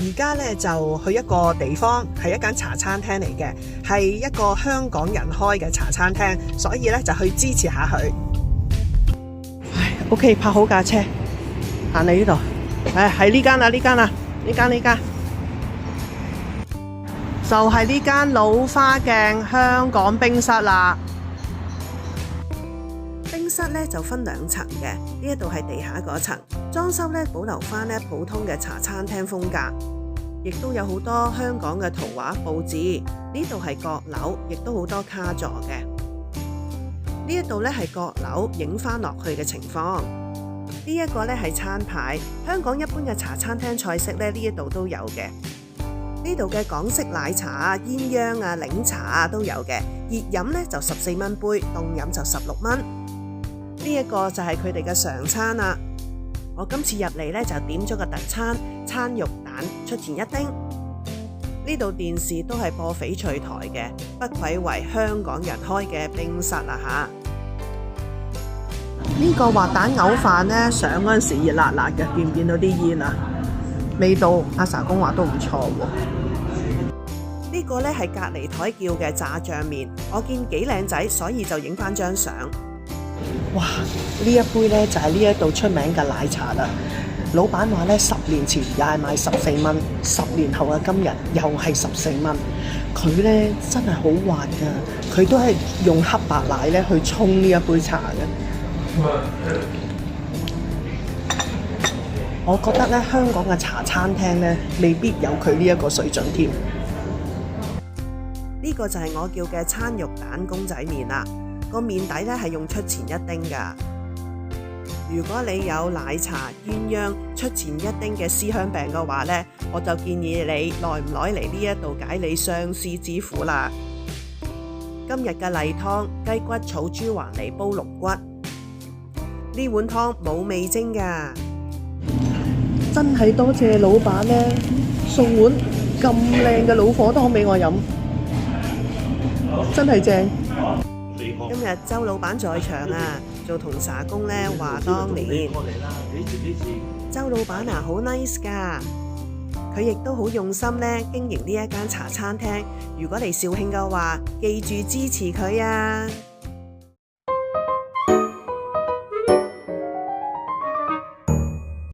而家咧就去一個地方，係一間茶餐廳嚟嘅，係一個香港人開嘅茶餐廳，所以咧就去支持下佢。OK， 泊好架車，行嚟呢度。喺呢間啦，呢間啦，呢間，就係呢間老花鏡香港冰室啦。冰室咧就分兩層嘅，呢一度係地下嗰層，裝修咧保留翻咧普通嘅茶餐廳風格，亦都有好多香港嘅圖畫佈置。呢度係閣樓，亦都好多卡座嘅。呢一度咧係閣樓影翻落去嘅情況。呢一個咧係餐牌，香港一般嘅茶餐廳菜式咧呢一度都有嘅。呢度嘅港式奶茶啊、鴛鴦啊、檸茶啊都有嘅，熱飲咧就14蚊杯，凍飲就16蚊。呢一個就係佢哋嘅常餐啦。我今次入嚟咧就點咗個特餐，餐肉蛋出前一丁。呢度電視都係播翡翠台嘅，不愧為香港人開嘅冰室啊吓！呢個滑蛋牛飯呢，上嗰陣時熱辣辣嘅，見唔見到啲煙啊？味道阿 Sa 公話都唔錯喎。呢個呢係隔離台叫嘅炸醬麵，我見幾靚仔，所以就影翻張相。哇！呢一杯呢就係呢一度出名嘅奶茶啦。老闆話呢10年前又係賣14蚊，10年後嘅今日又係14蚊。佢呢真係好滑㗎，佢都係用黑白奶呢去沖呢一杯茶嘅。我覺得咧，香港嘅茶餐廳咧，未必有佢呢一個水準添。呢個就係我叫嘅餐肉蛋公仔麵啦，個麵底咧係用出前一丁噶。如果你有奶茶、鴛鴦出前一丁嘅思鄉病嘅話咧，我就建議你耐唔耐嚟呢一度解你相思之苦啦。今日嘅例湯雞骨草豬橫脷煲龍骨。呢碗湯冇味精㗎，真係多謝老闆呢，送碗咁靚嘅老火湯俾我飲，真係正。今日周老闆在場啊，做同沙公呢話當年。周老闆啊，好 nice 㗎，佢亦都好用心呢經營呢一間茶餐廳。如果嚟肇慶嘅話，記住支持佢啊！